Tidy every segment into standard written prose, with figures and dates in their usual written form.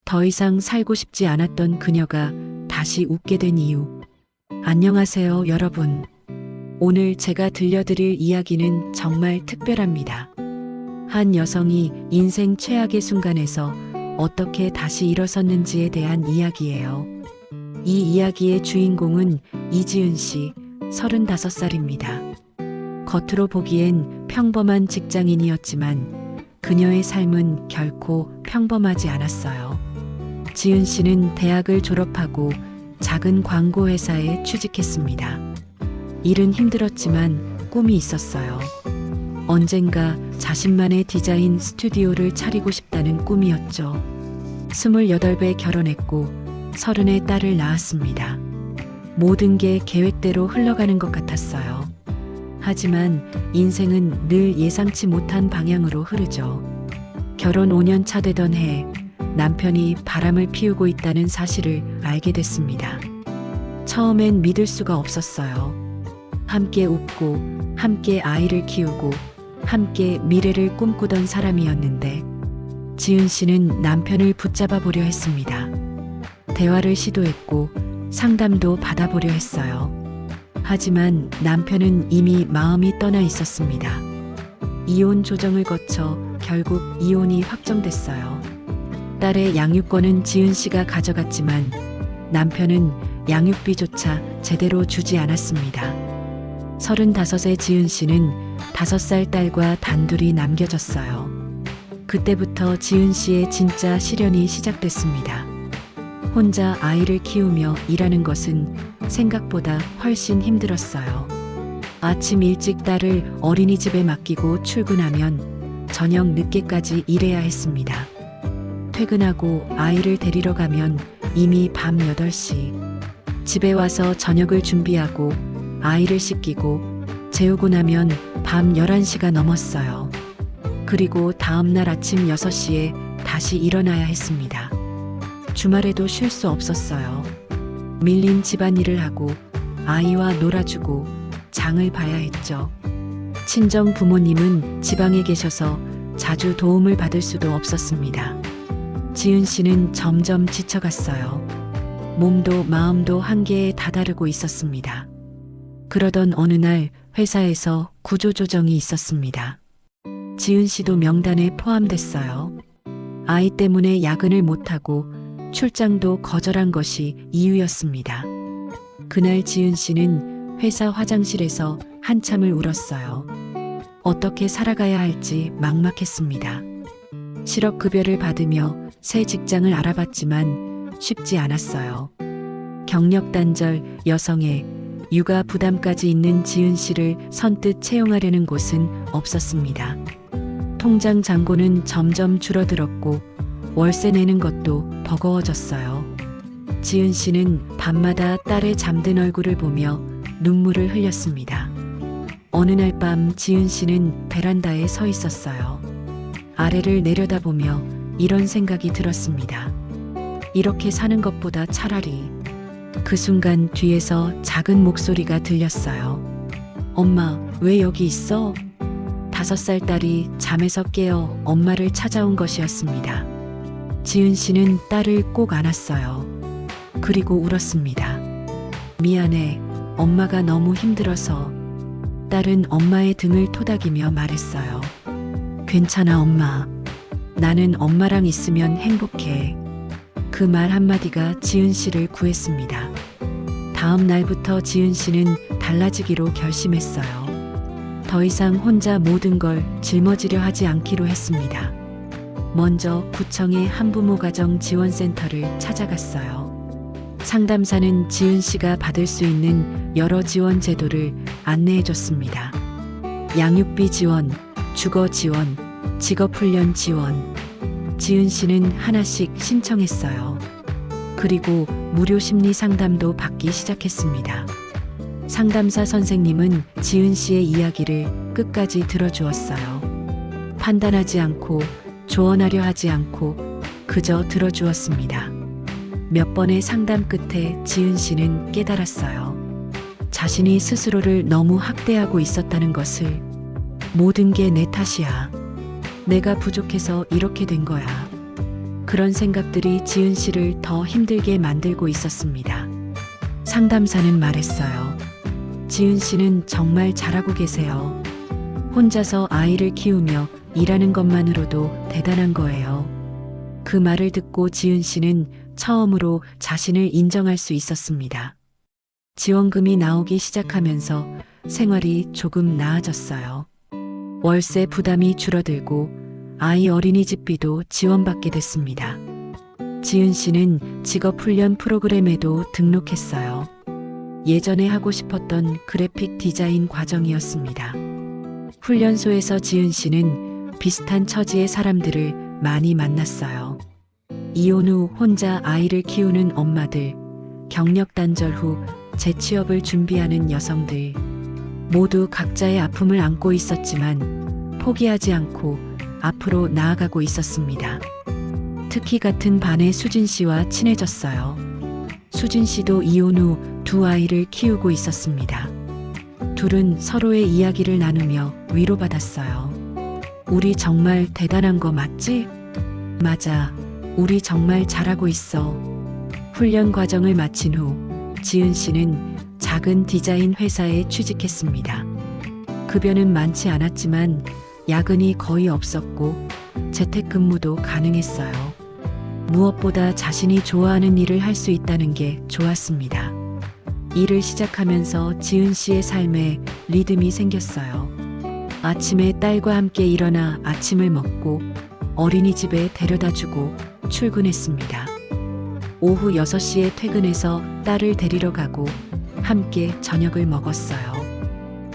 더 이상 살고 싶지 않았던 그녀가 다시 웃게 된 이유. 안녕하세요, 여러분. 오늘 제가 들려드릴 이야기는 정말 특별합니다. 한 여성이 인생 최악의 순간에서 어떻게 다시 일어섰는지에 대한 이야기예요. 이 이야기의 주인공은 이지은 씨, 35살입니다. 겉으로 보기엔 평범한 직장인이었지만 그녀의 삶은 결코 평범하지 않았어요. 지은 씨는 대학을 졸업하고 작은 광고회사에 취직했습니다. 일은 힘들었지만 꿈이 있었어요. 언젠가 자신만의 디자인 스튜디오를 차리고 싶다는 꿈이었죠. 28에 결혼했고 30에 딸을 낳았습니다. 모든 게 계획대로 흘러가는 것 같았어요. 하지만 인생은 늘 예상치 못한 방향으로 흐르죠. 결혼 5년 차 되던 해 남편이 바람을 피우고 있다는 사실을 알게 됐습니다. 처음엔 믿을 수가 없었어요. 함께 웃고 함께 아이를 키우고 함께 미래를 꿈꾸던 사람이었는데 지은 씨는 남편을 붙잡아 보려 했습니다. 대화를 시도했고 상담도 받아보려 했어요. 하지만 남편은 이미 마음이 떠나 있었습니다. 이혼 조정을 거쳐 결국 이혼이 확정됐어요. 딸의 양육권은 지은 씨가 가져갔지만 남편은 양육비조차 제대로 주지 않았습니다. 35의 지은 씨는 5살 딸과 단둘이 남겨졌어요. 그때부터 지은 씨의 진짜 시련이 시작됐습니다. 혼자 아이를 키우며 일하는 것은 생각보다 훨씬 힘들었어요. 아침 일찍 딸을 어린이집에 맡기고 출근하면 저녁 늦게까지 일해야 했습니다. 퇴근하고 아이를 데리러 가면 이미 밤 8시. 집에 와서 저녁을 준비하고 아이를 씻기고 재우고 나면 밤 11시가 넘었어요. 그리고 다음날 아침 6시에 다시 일어나야 했습니다. 주말에도 쉴 수 없었어요. 밀린 집안일을 하고 아이와 놀아주고 장을 봐야 했죠. 친정 부모님은 지방에 계셔서 자주 도움을 받을 수도 없었습니다. 지은 씨는 점점 지쳐갔어요. 몸도 마음도 한계에 다다르고 있었습니다. 그러던 어느 날 회사에서 구조조정이 있었습니다. 지은 씨도 명단에 포함됐어요. 아이 때문에 야근을 못하고 출장도 거절한 것이 이유였습니다. 그날 지은 씨는 회사 화장실에서 한참을 울었어요. 어떻게 살아가야 할지 막막했습니다. 실업급여를 받으며 새 직장을 알아봤지만 쉽지 않았어요. 경력 단절, 여성애, 육아 부담까지 있는 지은 씨를 선뜻 채용하려는 곳은 없었습니다. 통장 잔고는 점점 줄어들었고 월세 내는 것도 버거워졌어요. 지은 씨는 밤마다 딸의 잠든 얼굴을 보며 눈물을 흘렸습니다. 어느 날 밤 지은 씨는 베란다에 서 있었어요. 아래를 내려다보며 이런 생각이 들었습니다. 이렇게 사는 것보다 차라리. 그 순간 뒤에서 작은 목소리가 들렸어요. 엄마, 왜 여기 있어? 5살 딸이 잠에서 깨어 엄마를 찾아온 것이었습니다. 지은 씨는 딸을 꼭 안았어요. 그리고 울었습니다. 미안해, 엄마가 너무 힘들어서. 딸은 엄마의 등을 토닥이며 말했어요. 괜찮아, 엄마. 나는 엄마랑 있으면 행복해. 그 말 한마디가 지은 씨를 구했습니다. 다음 날부터 지은 씨는 달라지기로 결심했어요. 더 이상 혼자 모든 걸 짊어지려 하지 않기로 했습니다. 먼저 구청의 한부모 가정 지원센터를 찾아갔어요. 상담사는 지은 씨가 받을 수 있는 여러 지원 제도를 안내해 줬습니다. 양육비 지원, 주거 지원, 직업훈련 지원. 지은 씨는 하나씩 신청했어요. 그리고 무료 심리 상담도 받기 시작했습니다. 상담사 선생님은 지은 씨의 이야기를 끝까지 들어주었어요. 판단하지 않고 조언하려 하지 않고 그저 들어주었습니다. 몇 번의 상담 끝에 지은 씨는 깨달았어요. 자신이 스스로를 너무 학대하고 있었다는 것을. 모든 게 내 탓이야. 내가 부족해서 이렇게 된 거야. 그런 생각들이 지은 씨를 더 힘들게 만들고 있었습니다. 상담사는 말했어요. 지은 씨는 정말 잘하고 계세요. 혼자서 아이를 키우며 일하는 것만으로도 대단한 거예요. 그 말을 듣고 지은 씨는 처음으로 자신을 인정할 수 있었습니다. 지원금이 나오기 시작하면서 생활이 조금 나아졌어요. 월세 부담이 줄어들고 아이 어린이집비도 지원받게 됐습니다. 지은 씨는 직업훈련 프로그램에도 등록했어요. 예전에 하고 싶었던 그래픽 디자인 과정이었습니다. 훈련소에서 지은 씨는 비슷한 처지의 사람들을 많이 만났어요. 이혼 후 혼자 아이를 키우는 엄마들, 경력 단절 후 재취업을 준비하는 여성들, 모두 각자의 아픔을 안고 있었지만 포기하지 않고 앞으로 나아가고 있었습니다. 특히 같은 반의 수진 씨와 친해졌어요. 수진 씨도 이혼 후 두 아이를 키우고 있었습니다. 둘은 서로의 이야기를 나누며 위로받았어요. 우리 정말 대단한 거 맞지? 맞아. 우리 정말 잘하고 있어. 훈련 과정을 마친 후 지은 씨는 작은 디자인 회사에 취직했습니다. 급여는 많지 않았지만 야근이 거의 없었고 재택근무도 가능했어요. 무엇보다 자신이 좋아하는 일을 할 수 있다는 게 좋았습니다. 일을 시작하면서 지은 씨의 삶에 리듬이 생겼어요. 아침에 딸과 함께 일어나 아침을 먹고 어린이집에 데려다주고 출근했습니다. 오후 6시에 퇴근해서 딸을 데리러 가고 함께 저녁을 먹었어요.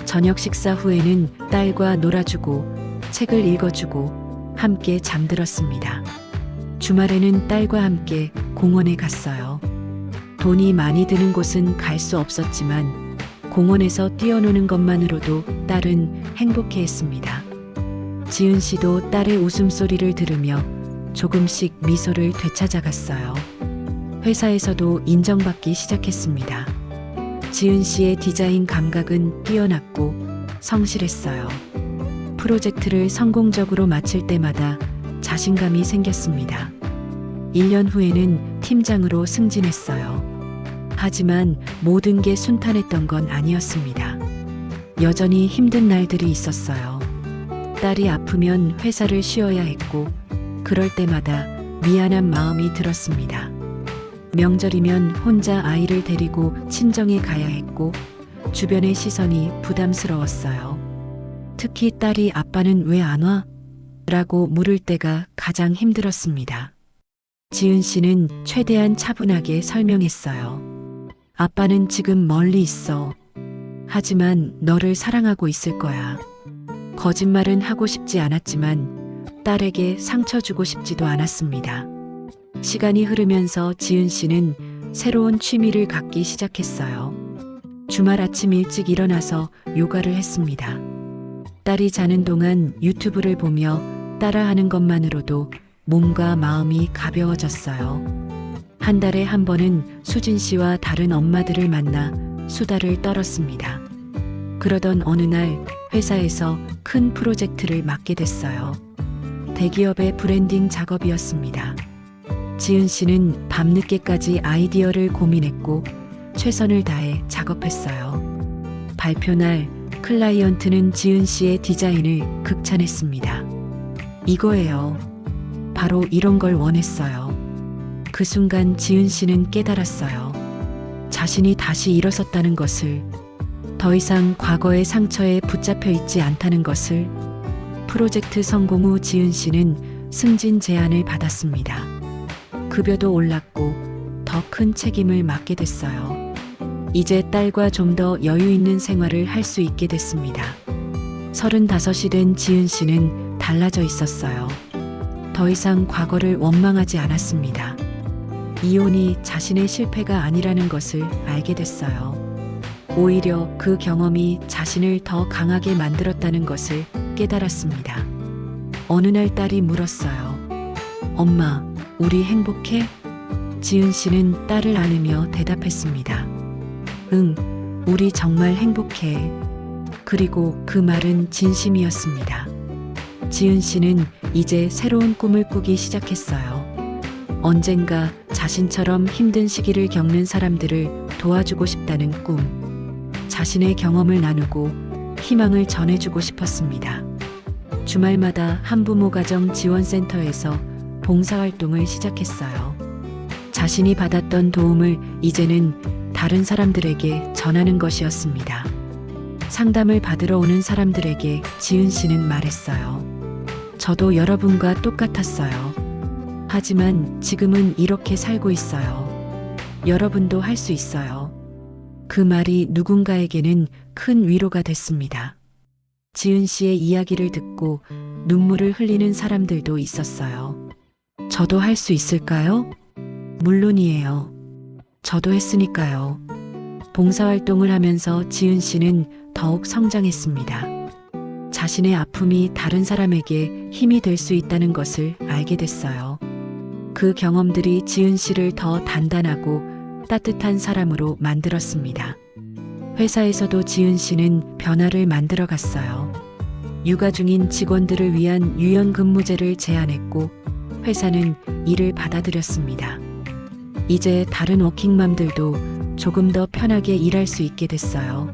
저녁 식사 후에는 딸과 놀아주고 책을 읽어주고 함께 잠들었습니다. 주말에는 딸과 함께 공원에 갔어요. 돈이 많이 드는 곳은 갈 수 없었지만 공원에서 뛰어노는 것만으로도 딸은 행복해했습니다. 지은 씨도 딸의 웃음소리를 들으며 조금씩 미소를 되찾아갔어요. 회사에서도 인정받기 시작했습니다. 지은 씨의 디자인 감각은 뛰어났고 성실했어요. 프로젝트를 성공적으로 마칠 때마다 자신감이 생겼습니다. 1년 후에는 팀장으로 승진했어요. 하지만 모든 게 순탄했던 건 아니었습니다. 여전히 힘든 날들이 있었어요. 딸이 아프면 회사를 쉬어야 했고, 그럴 때마다 미안한 마음이 들었습니다. 명절이면 혼자 아이를 데리고 친정에 가야 했고, 주변의 시선이 부담스러웠어요. 특히 딸이 아빠는 왜 안 와? 라고 물을 때가 가장 힘들었습니다. 지은 씨는 최대한 차분하게 설명했어요. 아빠는 지금 멀리 있어. 하지만 너를 사랑하고 있을 거야. 거짓말은 하고 싶지 않았지만 딸에게 상처 주고 싶지도 않았습니다. 시간이 흐르면서 지은 씨는 새로운 취미를 갖기 시작했어요. 주말 아침 일찍 일어나서 요가를 했습니다. 딸이 자는 동안 유튜브를 보며 따라하는 것만으로도 몸과 마음이 가벼워졌어요. 한 달에 한 번은 수진 씨와 다른 엄마들을 만나 수다를 떨었습니다. 그러던 어느 날 회사에서 큰 프로젝트를 맡게 됐어요. 대기업의 브랜딩 작업이었습니다. 지은 씨는 밤늦게까지 아이디어를 고민했고 최선을 다해 작업했어요. 발표날 클라이언트는 지은 씨의 디자인을 극찬했습니다. 이거예요. 바로 이런 걸 원했어요. 그 순간 지은 씨는 깨달았어요. 자신이 다시 일어섰다는 것을, 더 이상 과거의 상처에 붙잡혀 있지 않다는 것을. 프로젝트 성공 후 지은 씨는 승진 제안을 받았습니다. 급여도 올랐고 더 큰 책임을 맡게 됐어요. 이제 딸과 좀 더 여유 있는 생활을 할 수 있게 됐습니다. 35이 된 지은 씨는 달라져 있었어요. 더 이상 과거를 원망하지 않았습니다. 이혼이 자신의 실패가 아니라는 것을 알게 됐어요. 오히려 그 경험이 자신을 더 강하게 만들었다는 것을 깨달았습니다. 어느 날 딸이 물었어요. 엄마, 우리 행복해? 지은 씨는 딸을 안으며 대답했습니다. 응, 우리 정말 행복해. 그리고 그 말은 진심이었습니다. 지은 씨는 이제 새로운 꿈을 꾸기 시작했어요. 언젠가 자신처럼 힘든 시기를 겪는 사람들을 도와주고 싶다는 꿈, 자신의 경험을 나누고 희망을 전해주고 싶었습니다. 주말마다 한부모 가정 지원센터에서 봉사활동을 시작했어요. 자신이 받았던 도움을 이제는 다른 사람들에게 전하는 것이었습니다. 상담을 받으러 오는 사람들에게 지은 씨는 말했어요. 저도 여러분과 똑같았어요. 하지만 지금은 이렇게 살고 있어요. 여러분도 할 수 있어요. 그 말이 누군가에게는 큰 위로가 됐습니다. 지은 씨의 이야기를 듣고 눈물을 흘리는 사람들도 있었어요. 저도 할 수 있을까요? 물론이에요. 저도 했으니까요. 봉사활동을 하면서 지은 씨는 더욱 성장했습니다. 자신의 아픔이 다른 사람에게 힘이 될 수 있다는 것을 알게 됐어요. 그 경험들이 지은 씨를 더 단단하고 따뜻한 사람으로 만들었습니다. 회사에서도 지은 씨는 변화를 만들어 갔어요. 육아 중인 직원들을 위한 유연근무제를 제안했고 회사는 이를 받아들였습니다. 이제 다른 워킹맘들도 조금 더 편하게 일할 수 있게 됐어요.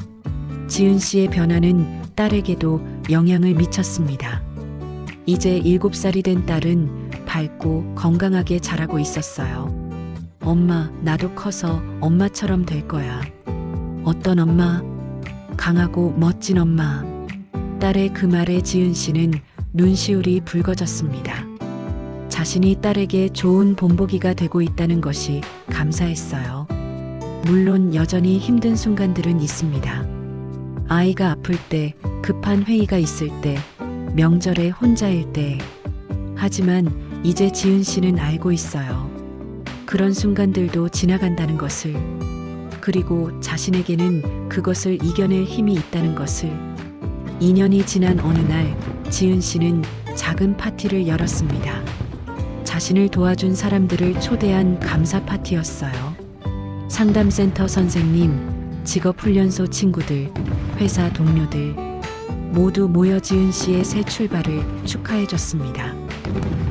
지은 씨의 변화는 딸에게도 영향을 미쳤습니다. 이제 7살이 된 딸은 밝고 건강하게 자라고 있었어요. 엄마, 나도 커서 엄마처럼 될 거야. 어떤 엄마? 강하고 멋진 엄마. 딸의 그 말에 지은 씨는 눈시울이 붉어졌습니다. 자신이 딸에게 좋은 본보기가 되고 있다는 것이 감사했어요. 물론 여전히 힘든 순간들은 있습니다. 아이가 아플 때, 급한 회의가 있을 때, 명절에 혼자일 때. 하지만 이제 지은 씨는 알고 있어요. 그런 순간들도 지나간다는 것을. 그리고 자신에게는 그것을 이겨낼 힘이 있다는 것을. 2년이 지난 어느 날 지은 씨는 작은 파티를 열었습니다. 자신을 도와준 사람들을 초대한 감사 파티였어요. 상담센터 선생님, 직업훈련소 친구들, 회사 동료들 모두 모여 지은 씨의 새 출발을 축하해줬습니다.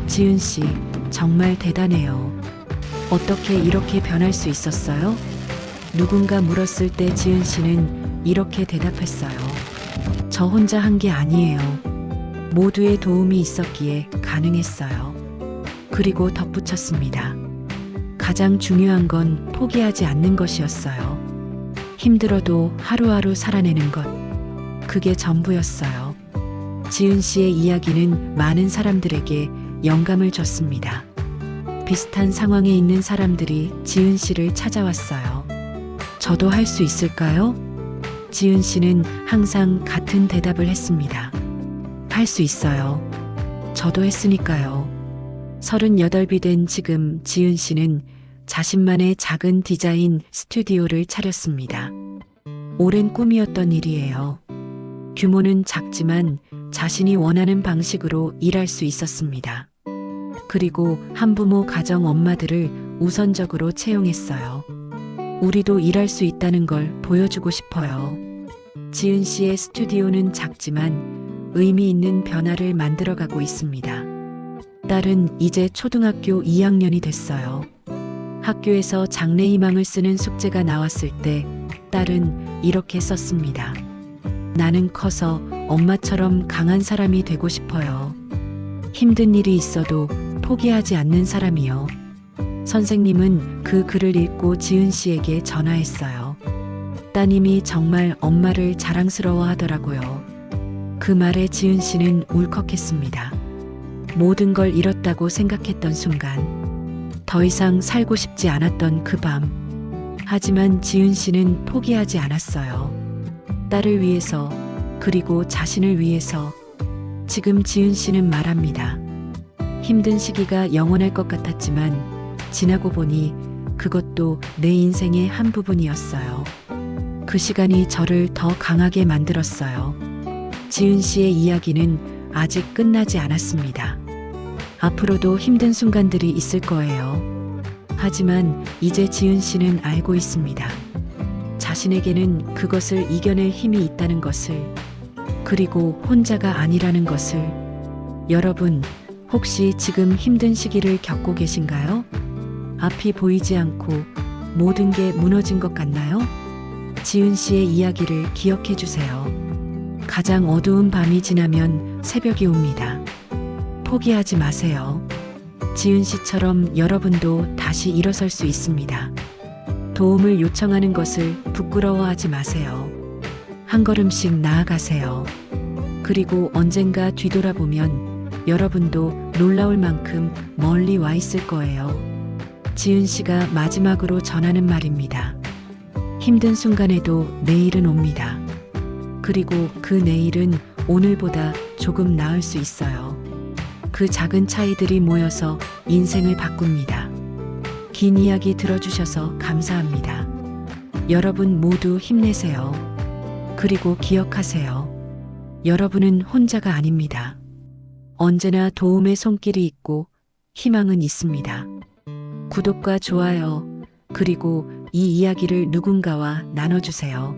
지은 씨, 정말 대단해요. 어떻게 이렇게 변할 수 있었어요? 누군가 물었을 때 지은 씨는 이렇게 대답했어요. 저 혼자 한 게 아니에요. 모두의 도움이 있었기에 가능했어요. 그리고 덧붙였습니다. 가장 중요한 건 포기하지 않는 것이었어요. 힘들어도 하루하루 살아내는 것. 그게 전부였어요. 지은 씨의 이야기는 많은 사람들에게 영감을 줬습니다. 비슷한 상황에 있는 사람들이 지은 씨를 찾아왔어요. 저도 할 수 있을까요? 지은 씨는 항상 같은 대답을 했습니다. 할 수 있어요. 저도 했으니까요. 38이 된 지금 지은 씨는 자신만의 작은 디자인 스튜디오를 차렸습니다. 오랜 꿈이었던 일이에요. 규모는 작지만 자신이 원하는 방식으로 일할 수 있었습니다. 그리고 한부모 가정 엄마들을 우선적으로 채용했어요. 우리도 일할 수 있다는 걸 보여주고 싶어요. 지은 씨의 스튜디오는 작지만 의미 있는 변화를 만들어가고 있습니다. 딸은 이제 초등학교 2학년이 됐어요. 학교에서 장래희망을 쓰는 숙제가 나왔을 때 딸은 이렇게 썼습니다. 나는 커서 엄마처럼 강한 사람이 되고 싶어요. 힘든 일이 있어도 포기하지 않는 사람이요. 선생님은 그 글을 읽고 지은 씨에게 전화했어요. 따님이 정말 엄마를 자랑스러워 하더라고요. 그 말에 지은 씨는 울컥했습니다. 모든 걸 잃었다고 생각했던 순간, 더 이상 살고 싶지 않았던 그 밤. 하지만 지은 씨는 포기하지 않았어요. 딸을 위해서, 그리고 자신을 위해서. 지금 지은 씨는 말합니다. 힘든 시기가 영원할 것 같았지만 지나고 보니 그것도 내 인생의 한 부분이었어요. 그 시간이 저를 더 강하게 만들었어요. 지은 씨의 이야기는 아직 끝나지 않았습니다. 앞으로도 힘든 순간들이 있을 거예요. 하지만 이제 지은 씨는 알고 있습니다. 자신에게는 그것을 이겨낼 힘이 있다는 것을, 그리고 혼자가 아니라는 것을. 여러분, 혹시 지금 힘든 시기를 겪고 계신가요? 앞이 보이지 않고 모든 게 무너진 것 같나요? 지은 씨의 이야기를 기억해 주세요. 가장 어두운 밤이 지나면 새벽이 옵니다. 포기하지 마세요. 지은 씨처럼 여러분도 다시 일어설 수 있습니다. 도움을 요청하는 것을 부끄러워하지 마세요. 한 걸음씩 나아가세요. 그리고 언젠가 뒤돌아보면 여러분도 놀라울 만큼 멀리 와 있을 거예요. 지은 씨가 마지막으로 전하는 말입니다. 힘든 순간에도 내일은 옵니다. 그리고 그 내일은 오늘보다 조금 나을 수 있어요. 그 작은 차이들이 모여서 인생을 바꿉니다. 긴 이야기 들어주셔서 감사합니다. 여러분 모두 힘내세요. 그리고 기억하세요. 여러분은 혼자가 아닙니다. 언제나 도움의 손길이 있고 희망은 있습니다. 구독과 좋아요, 그리고 이 이야기를 누군가와 나눠주세요.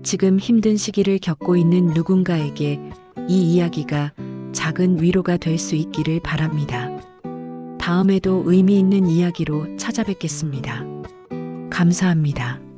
지금 힘든 시기를 겪고 있는 누군가에게 이 이야기가 작은 위로가 될 수 있기를 바랍니다. 다음에도 의미 있는 이야기로 찾아뵙겠습니다. 감사합니다.